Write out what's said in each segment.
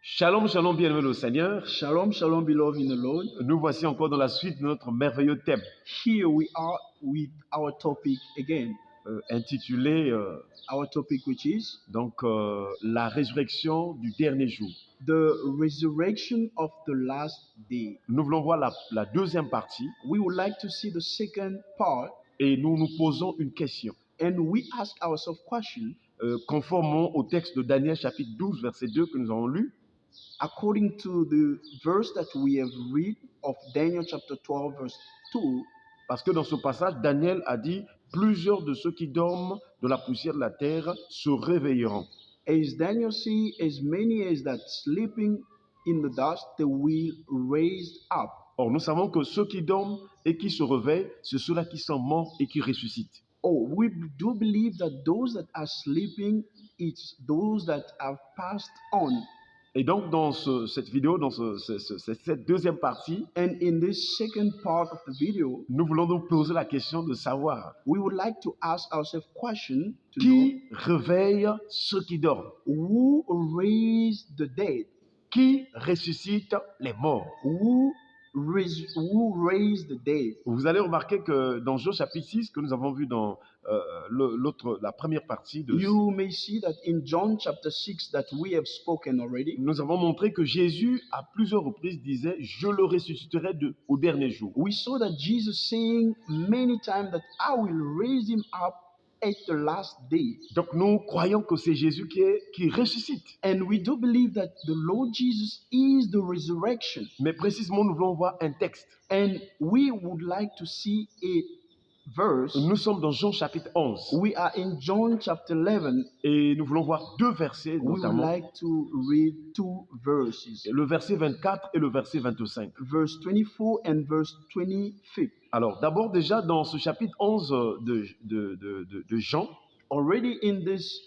Shalom, shalom, bienvenue au Seigneur. Shalom, shalom, beloved in the Lord. Nous voici encore dans la suite de notre merveilleux thème Here we are with our topic again. intitulé Our topic, which is la résurrection du dernier jour. the resurrection of the last day. Nous voulons voir la deuxième partie We would like to see the second part, et nous nous posons une question. and we ask ourselves question Conformément au texte de Daniel chapitre 12 verset 2 que nous avons lu. according to the verse that we have read of Daniel chapter 12 verse 2. Parce que dans ce passage, Daniel a dit « Plusieurs de ceux qui dorment de la poussière de la terre se réveilleront. » As Daniel said, as many as that sleeping in the dust, they will raise up. Or, nous savons que ceux qui dorment et qui se réveillent, c'est ceux-là qui sont morts et qui ressuscitent. Oh, we do believe that those that are sleeping, it's those that have passed on. Et donc, dans cette vidéo, dans cette deuxième partie, And in this second part of the video, nous voulons donc poser la question de savoir we would like to ask ourselves question to qui réveille ceux qui dorment, know who raised the dead, qui ressuscite les morts. who raised the dead. Vous allez remarquer que dans Jean chapitre 6, que nous avons vu dans la première partie, You may see that in John chapter 6 that we have spoken already. nous avons montré que Jésus, à plusieurs reprises, disait « Je le ressusciterai au dernier jour ». We saw that Jesus saying many times that I will raise him up at the last day. Donc nous croyons que c'est Jésus qui ressuscite. And we do believe that the Lord Jesus is the resurrection. Mais précisément, nous voulons voir un texte. And we would like to see a verse. Nous sommes dans Jean chapitre 11 We are in John chapter 11. et nous voulons voir deux versets We would notamment, like to read two verses. le verset 24 et le verset 25. Verse 24 and verse 25. Alors d'abord déjà dans ce chapitre 11 de Jean, Already in this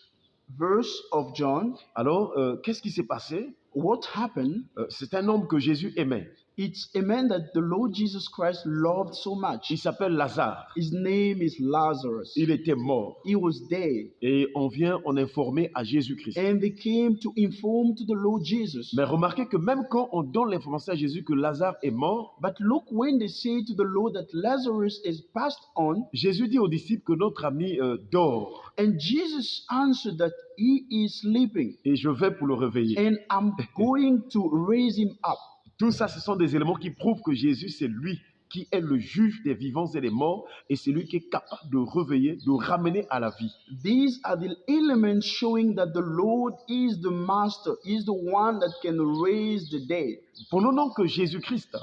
verse of John, alors qu'est-ce qui s'est passé? what happened? C'est un homme que Jésus aimait. It's a man that the Lord Jesus Christ loved so much. Il s'appelle Lazare. His name is Lazarus. Il était mort. He was dead. Et on vient en informer à Jésus-Christ. And they came to inform to the Lord Jesus. Mais remarquez que même quand on donne l'information à Jésus que Lazare est mort, But look, when they say to the Lord that Lazarus is passed on, Jésus dit aux disciples que notre ami dort and Jesus answered that he is sleeping, et je vais pour le réveiller. and I'm going to raise him up. Tout ça, ce sont des éléments qui prouvent que Jésus, c'est lui qui est le juge des vivants et des morts et c'est lui qui est capable de réveiller, de ramener à la vie. These are the elements showing that the Lord is the master, is the one that can raise the dead. Pendant donc que Jésus-Christ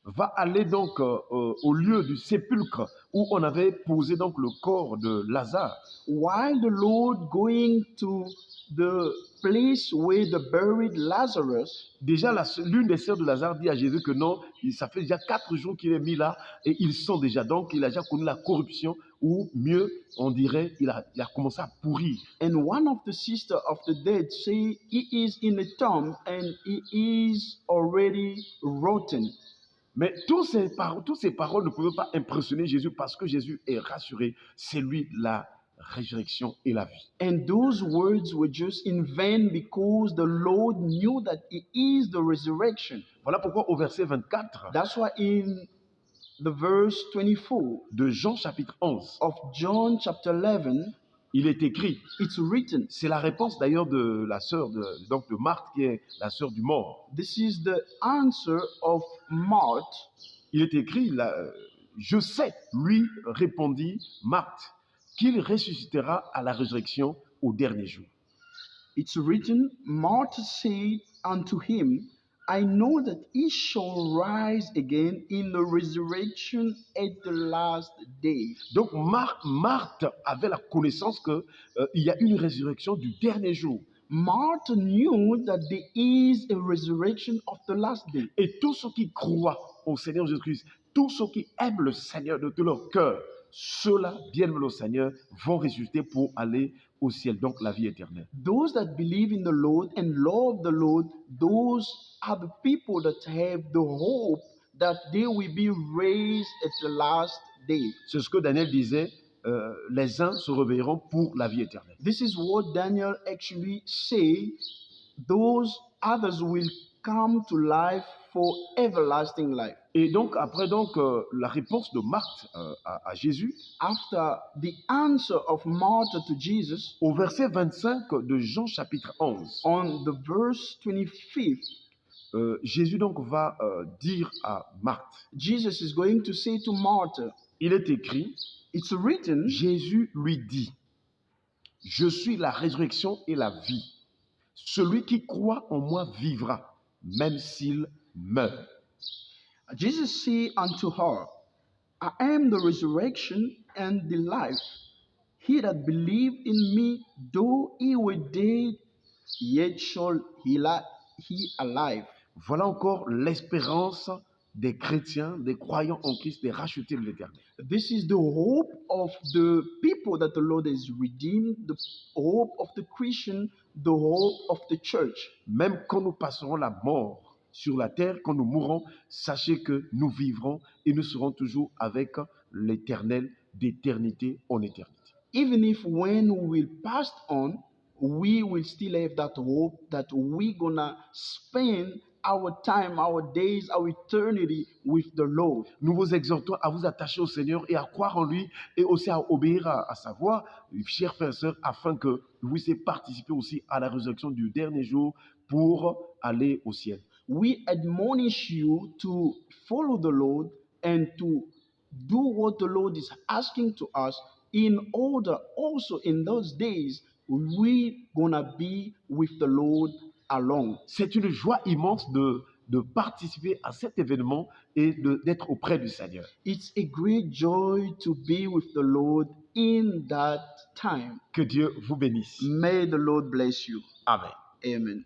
va aller donc au lieu du sépulcre où on avait posé donc le corps de Lazare, While the Lord going to the place where they buried Lazarus, déjà l'une des sœurs de Lazare dit à Jésus que non, ça fait déjà 4 jours qu'il est mis là et ils sont déjà, donc il a déjà connu la corruption ou mieux, on dirait, il a commencé à pourrir. and one of the sisters of the dead say he is in a tomb and he is already rotten. Mais toutes ces paroles ne pouvaient pas impressionner Jésus parce que Jésus est rassuré, c'est lui la résurrection et la vie. And those words were just in vain because the Lord knew that he is the resurrection. Voilà pourquoi au verset 24 That's why in the verse 24 de Jean chapitre 11, of John chapter 11, il est écrit, it's written. c'est la réponse d'ailleurs de la sœur de Marthe qui est la sœur du mort. This is the answer of Martha. Il est écrit, je sais, lui répondit Marthe, qu'il ressuscitera à la résurrection au dernier jour. It's written, Martha said unto him, I know that he shall rise again in the resurrection at the last day. Donc Marthe avait la connaissance que il y a une résurrection du dernier jour. Martha knew that there is a resurrection of the last day. Et tous ceux qui croient au Seigneur Jésus-Christ, tous ceux qui aiment le Seigneur de tout leur cœur, ceux-là, bien-aimés au Seigneur, vont ressusciter pour aller au ciel, donc la vie éternelle. Those that believe in the Lord and love the Lord, those are the people that have the hope that they will be raised at the last day. C'est ce que Daniel disait, les uns se réveilleront pour la vie éternelle. This is what Daniel actually said. Those others will come to life for everlasting life. Et donc, après la réponse de Marthe à Jésus, After the answer of Martha to Jesus, au verset 25 de Jean chapitre 11, on the verse 25th, Jésus donc va dire à Marthe, Jesus is going to say to Martha, il est écrit, it's written, Jésus lui dit, je suis la résurrection et la vie. Celui qui croit en moi vivra, même s'il meurt. Jesus said unto her, I am the resurrection and the life. He that believe in me, though he were dead, yet shall he alive. Voilà encore l'espérance des chrétiens, des croyants en Christ, des rachetés de l'Éternel. This is the hope of the people that the Lord has redeemed, the hope of the Christian, the hope of the church. Même quand nous passerons la mort sur la terre, quand nous mourrons, sachez que nous vivrons et nous serons toujours avec l'Éternel d'éternité en éternité. Even if when we will pass on, we will still have that hope that we're gonna spend our time, our days, our eternity with the Lord. Nous vous exhortons à vous attacher au Seigneur et à croire en lui et aussi à obéir à sa voix, chers frères et sœurs, afin que vous puissiez participer aussi à la résurrection du dernier jour pour aller au ciel. We admonish you to follow the Lord and to do what the Lord is asking to us in order also in those days we're gonna be with the Lord alone. C'est une joie immense de participer à cet événement et d'être auprès du Seigneur. It's a great joy to be with the Lord in that time. Que Dieu vous bénisse. May the Lord bless you. Amen. Amen.